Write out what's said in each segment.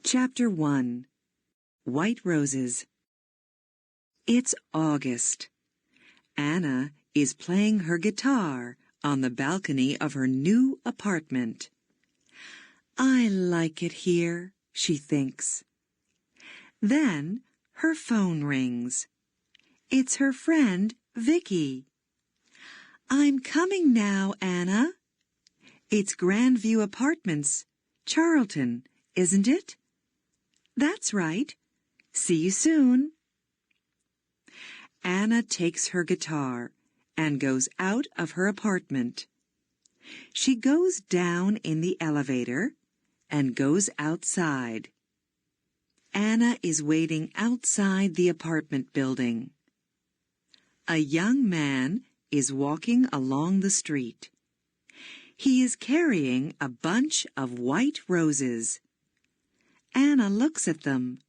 Chapter 1. White Roses. It's August. Anna is playing her guitar on the balcony of her new apartment. I like it here, she thinks. Then her phone rings. It's her friend, Vicky. I'm coming now, Anna. It's Grandview Apartments, Charlton, isn't it? That's right. See you soon. Anna takes her guitar and goes out of her apartment. She goes down in the elevator and goes outside. Anna is waiting outside the apartment building. A young man is walking along the street. He is carrying a bunch of white roses. Anna looks at them.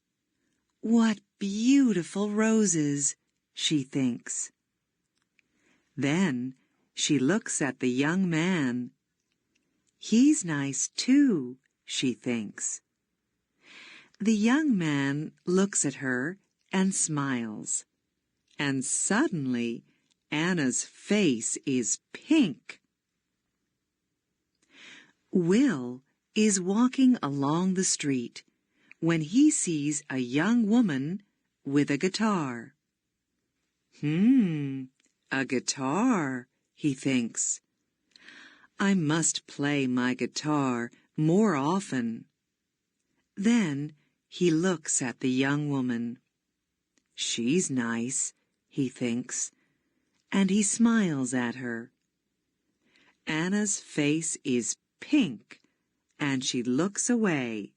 What beautiful roses, she thinks. Then she looks at the young man. He's nice too, she thinks. The young man looks at her and smiles. And suddenly, Anna's face is pink. Will is walking along the street when he sees a young woman with a guitar. A guitar, he thinks. I must play my guitar more often. Then he looks at the young woman. She's nice, he thinks, and he smiles at her. Anna's face is pink, and she looks away.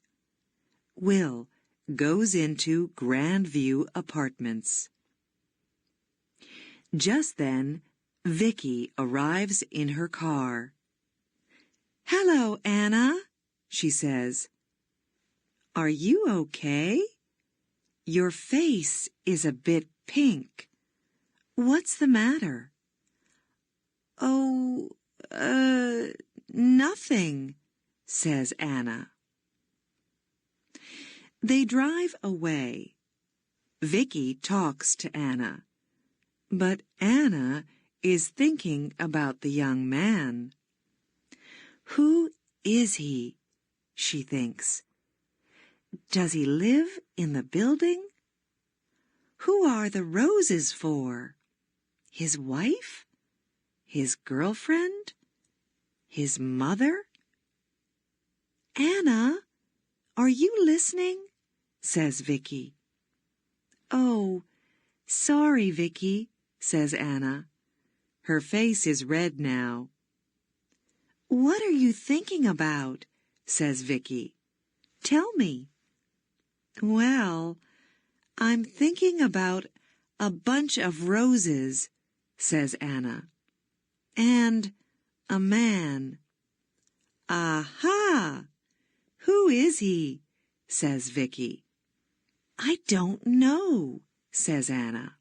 Will goes into Grandview Apartments. Just then, Vicky arrives in her car. Hello, Anna, she says. Are you okay? Your face is a bit pink. What's the matter? Oh, nothing, says Anna. They drive away. Vicky talks to Anna, but Anna is thinking about the young man. Who is he? She thinks. Does he live in the building? Who are the roses for? His wife? His girlfriend? His mother? Anna, are you listening? Says Vicky. Oh, sorry, Vicky, says Anna. Her face is red now. What are you thinking about? Says Vicky. Tell me. Well, I'm thinking about a bunch of roses, says Anna. And a man. Aha! Who is he? Says Vicky. I don't know, says Anna.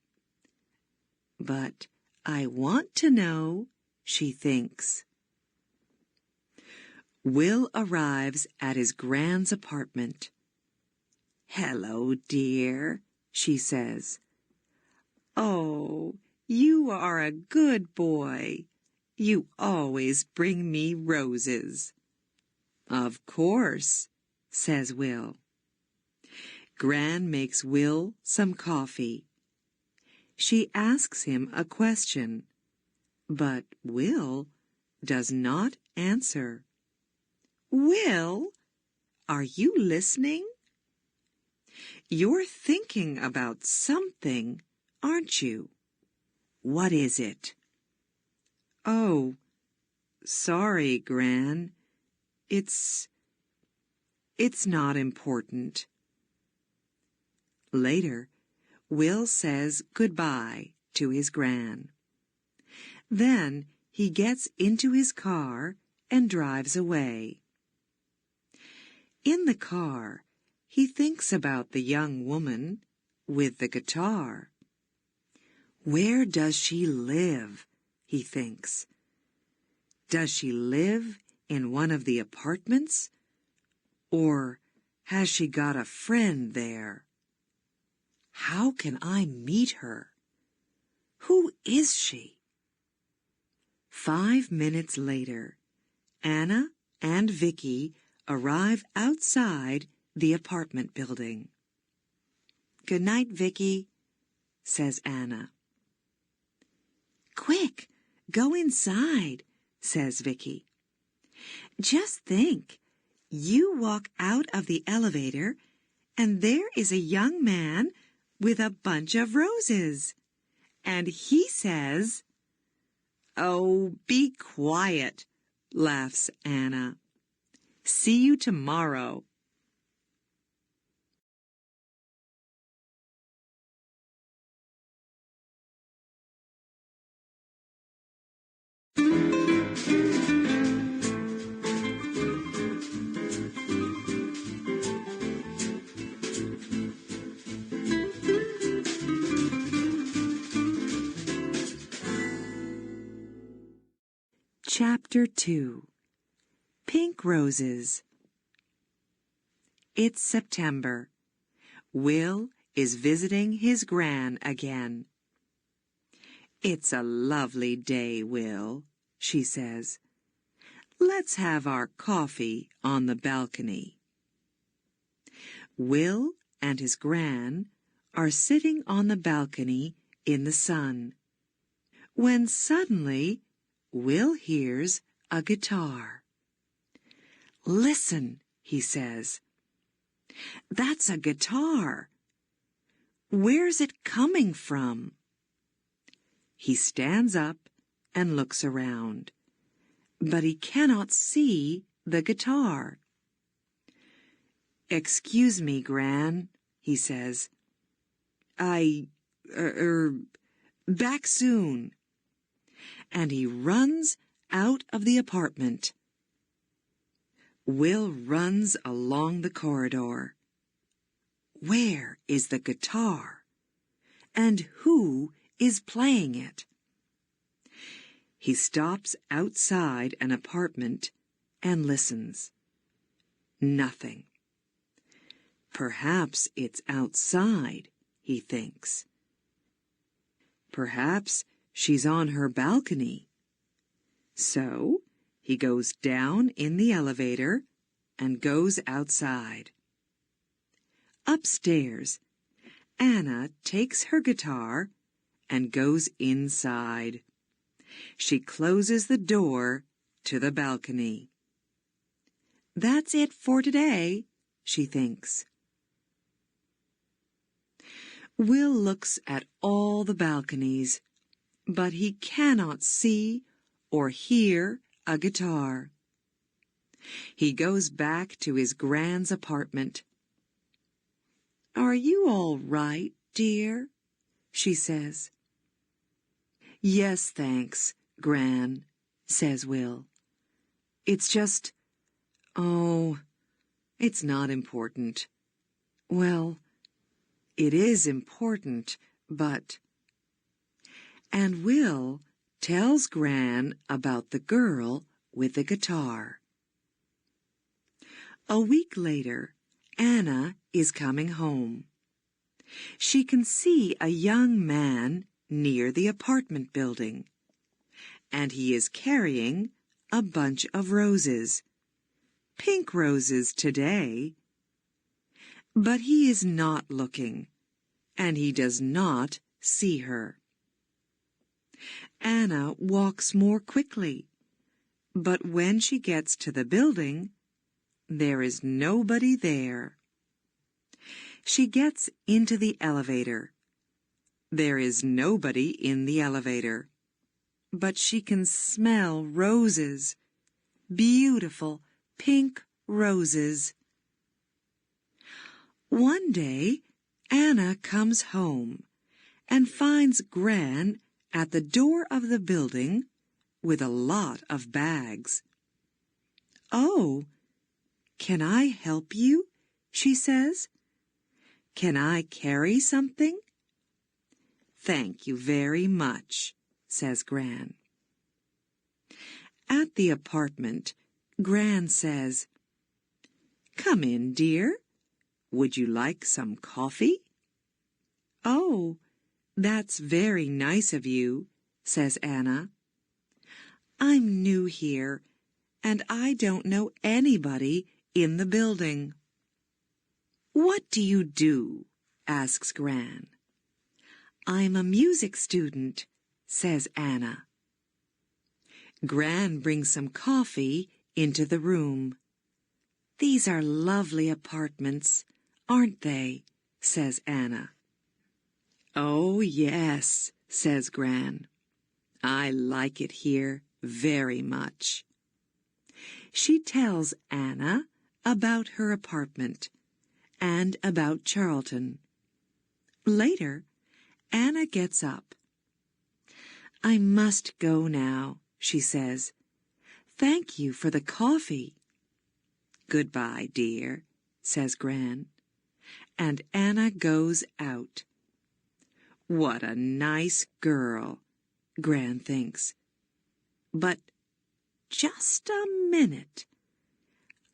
But I want to know, she thinks. Will arrives at his grand's apartment. Hello, dear, she says. Oh, you are a good boy. You always bring me roses. Of course, says Will. Gran makes Will some coffee. She asks him a question, but Will does not answer. Will, are you listening? You're thinking about something, aren't you? What is it? Oh, sorry, Gran. It's not important. Later, Will says goodbye to his Gran. Then he gets into his car and drives away. In the car, he thinks about the young woman with the guitar. Where does she live? He thinks. Does she live in one of the apartments? Or has she got a friend there? How can I meet her? Who is she? 5 minutes later, Anna and Vicky arrive outside the apartment building. "Good night, Vicky," says Anna. "Quick, go inside," says Vicky. "Just think, you walk out of the elevator and there is a young man with a bunch of roses. And he says—" "Oh, be quiet," laughs Anna. "See you tomorrow." Chapter 2. Pink Roses. It's September. Will is visiting his gran again. "It's a lovely day, Will," she says. "Let's have our coffee on the balcony." Will and his gran are sitting on the balcony in the sun, when suddenly Will hears a guitar. "Listen," he says. "That's a guitar. Where's it coming from?" He stands up and looks around, but he cannot see the guitar. "Excuse me, Gran," he says. Back soon." And he runs out of the apartment. Will runs along the corridor. Where is the guitar? And who is playing it? He stops outside an apartment and listens. Nothing. Perhaps it's outside, he thinks. Perhaps she's on her balcony. So he goes down in the elevator and goes outside. Upstairs, Anna takes her guitar and goes inside. She closes the door to the balcony. That's it for today, she thinks. Will looks at all the balconies, but he cannot see or hear a guitar. He goes back to his Gran's apartment. "Are you all right, dear?" she says. "Yes, thanks, Gran," says Will. "It's just, it's not important." Well, it is important, but... And Will tells Gran about the girl with the guitar. A week later, Anna is coming home. She can see a young man near the apartment building, and he is carrying a bunch of roses. Pink roses today. But he is not looking, and he does not see her. Anna walks more quickly, but when she gets to the building, there is nobody there. She gets into the elevator. There is nobody in the elevator, but she can smell roses, beautiful pink roses. One day, Anna comes home and finds Gran at the door of the building with a lot of bags. "Oh, can I help you?" she says. "Can I carry something?" "Thank you very much," says Gran. At the apartment, Gran says, "Come in, dear. Would you like some coffee? Oh, that's very nice of you, says Anna. I'm new here, and I don't know anybody in the building. What do you do? Asks Gran. I'm a music student, says Anna. Gran brings some coffee into the room. These are lovely apartments, aren't they? Says Anna. Oh, yes, says Gran. I like it here very much. She tells Anna about her apartment and about Charlton. Later, Anna gets up. I must go now, she says. Thank you for the coffee. Goodbye, dear, says Gran, and Anna goes out. What a nice girl, Gran thinks. But just a minute.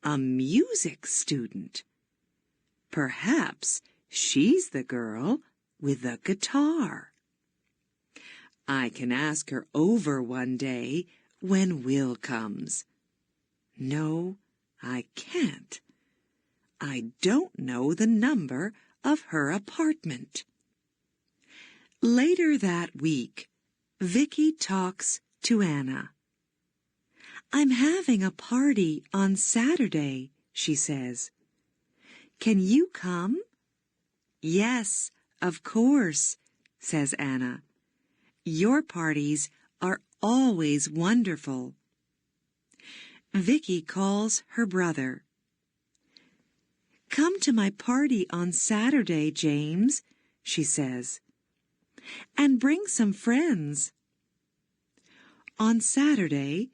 A music student. Perhaps she's the girl with the guitar. I can ask her over one day when Will comes. No, I can't. I don't know the number of her apartment. Later that week, Vicky talks to Anna. I'm having a party on Saturday, she says. Can you come? Yes, of course, says Anna. Your parties are always wonderful. Vicky calls her brother. Come to my party on Saturday, James, she says, and bring some friends. On Saturday,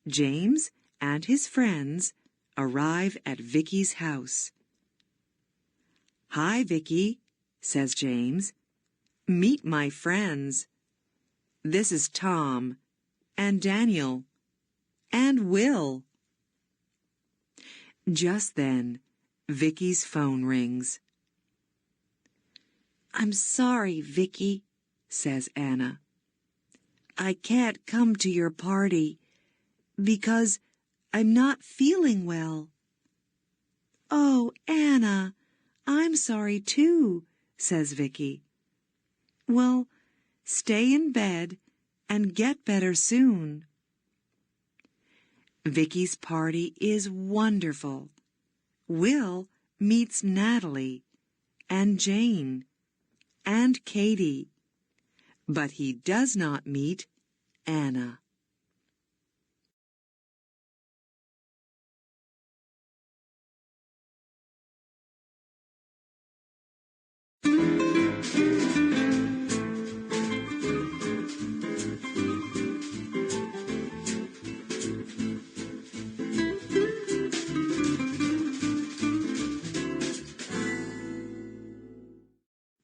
James and his friends arrive at Vicky's house. Hi, Vicky, says James. Meet my friends. This is Tom, and Daniel, and Will. Just then, Vicky's phone rings. I'm sorry, Vicky, says Anna. I can't come to your party because I'm not feeling well. Oh, Anna, I'm sorry too, says Vicky. Well, stay in bed and get better soon. Vicky's party is wonderful. Will meets Natalie and Jane and Katie, but he does not meet Anna.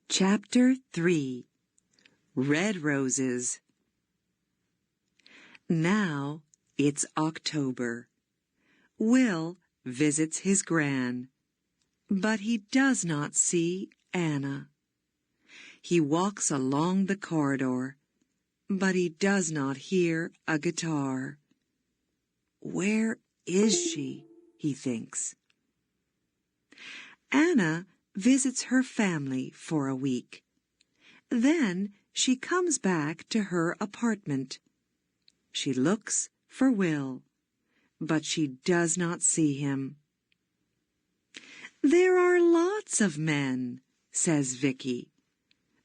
Chapter 3. Red Roses. Now it's October. Will visits his gran, but he does not see Anna. He walks along the corridor, but he does not hear a guitar. Where is she? He thinks. Anna visits her family for a week. Then she comes back to her apartment. She looks for Will, but she does not see him. There are lots of men, says Vicky,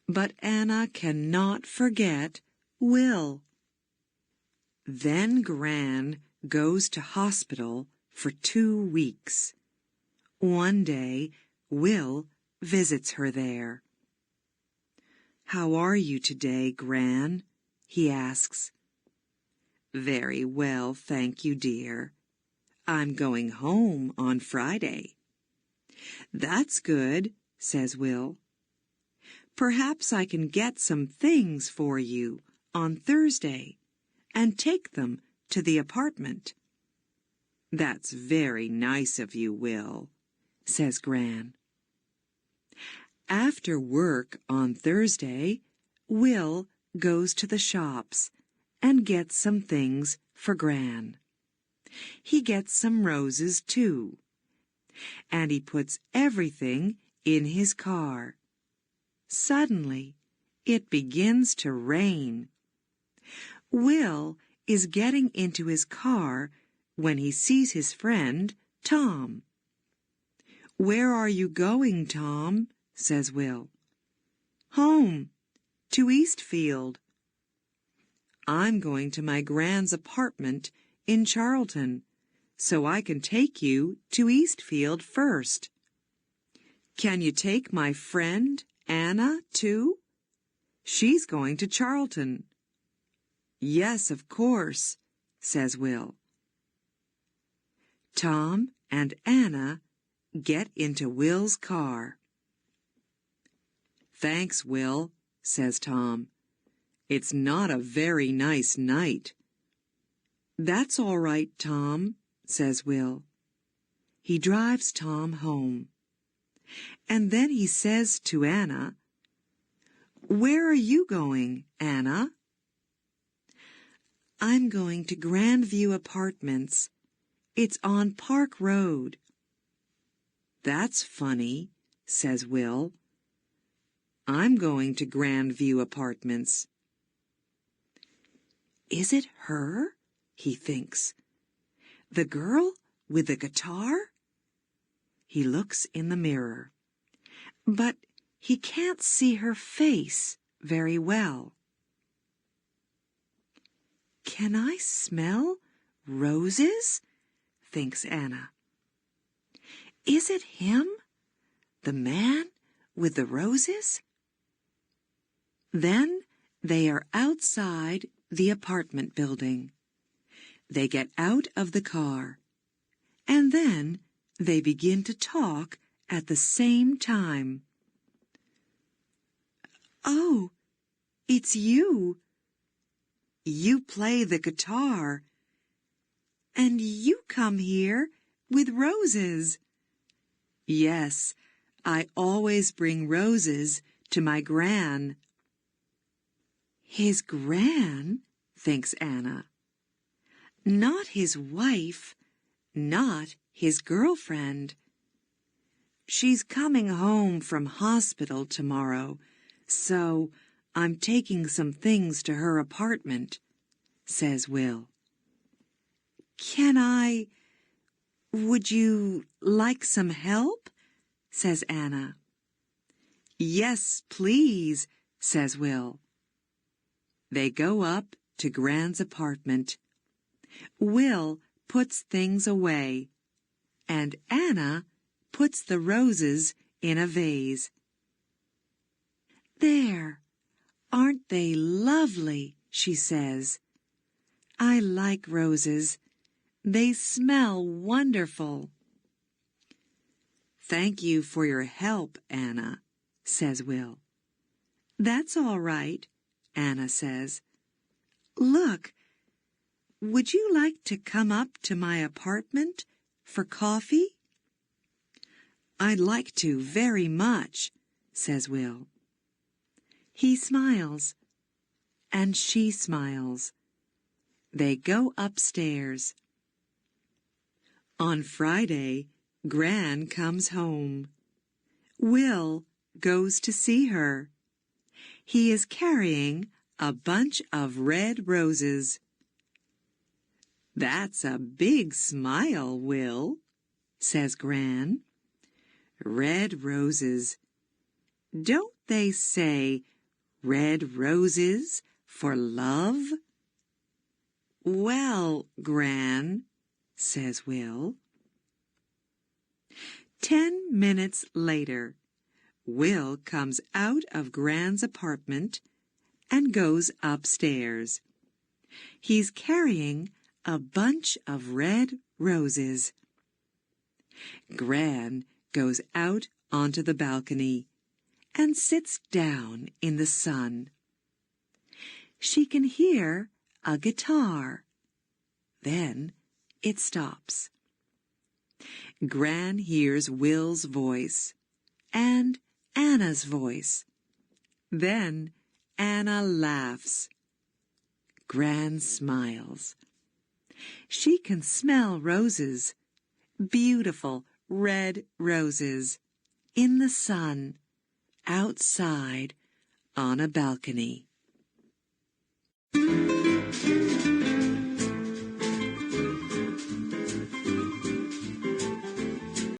but Anna cannot forget Will. Then Gran goes to hospital for 2 weeks. One day, Will visits her there. How are you today, Gran? He asks. Very well, thank you, dear. I'm going home on Friday. That's good, says Will. Perhaps I can get some things for you on Thursday and take them to the apartment. That's very nice of you, Will, says Gran. After work on Thursday, Will goes to the shops and gets some things for Gran. He gets some roses too, and he puts everything in his car. Suddenly, it begins to rain. Will is getting into his car when he sees his friend, Tom. "Where are you going, Tom?" says Will. "Home, to Eastfield." "I'm going to my Gran's apartment in Charlton, so I can take you to Eastfield first." "Can you take my friend, Anna, too? She's going to Charlton." "Yes, of course," says Will. Tom and Anna get into Will's car. "Thanks, Will," says Tom. "It's not a very nice night." "That's all right, Tom," says Will. He drives Tom home. And then he says to Anna, "Where are you going, Anna?" "I'm going to Grandview Apartments. It's on Park Road." "That's funny," says Will. "I'm going to Grandview Apartments." "Is it her?" he thinks. "The girl with the guitar?" He looks in the mirror, but he can't see her face very well. "Can I smell roses?" thinks Anna. "Is it him, the man with the roses?" Then they are outside the apartment building. They get out of the car, and then they begin to talk at the same time. "Oh, it's you. You play the guitar, and you come here with roses." "Yes, I always bring roses to my Gran." "His Gran?" thinks Anna. "Not his wife, not his girlfriend. She's coming home from hospital tomorrow, so I'm taking some things to her apartment," says Will. Would you like some help?" says Anna. "Yes, please," says Will. They go up to Gran's apartment. Will puts things away, and Anna puts the roses in a vase. "There, aren't they lovely?" she says. "I like roses. They smell wonderful." "Thank you for your help, Anna," says Will. "That's all right," Anna says. "Look, would you like to come up to my apartment for coffee?" "I'd like to very much," says Will. He smiles, and she smiles. They go upstairs. On Friday, Gran comes home. Will goes to see her. He is carrying a bunch of red roses. "That's a big smile, Will," says Gran. Red roses. Don't they say red roses for love? "Well, Gran," says Will. 10 minutes later, Will comes out of Gran's apartment and goes upstairs. He's carrying a bunch of red roses. Gran goes out onto the balcony and sits down in the sun. She can hear a guitar. Then it stops. Gran hears Will's voice, and Anna's voice. Then Anna laughs. Gran smiles. She can smell roses, beautiful red roses, in the sun, outside, on a balcony.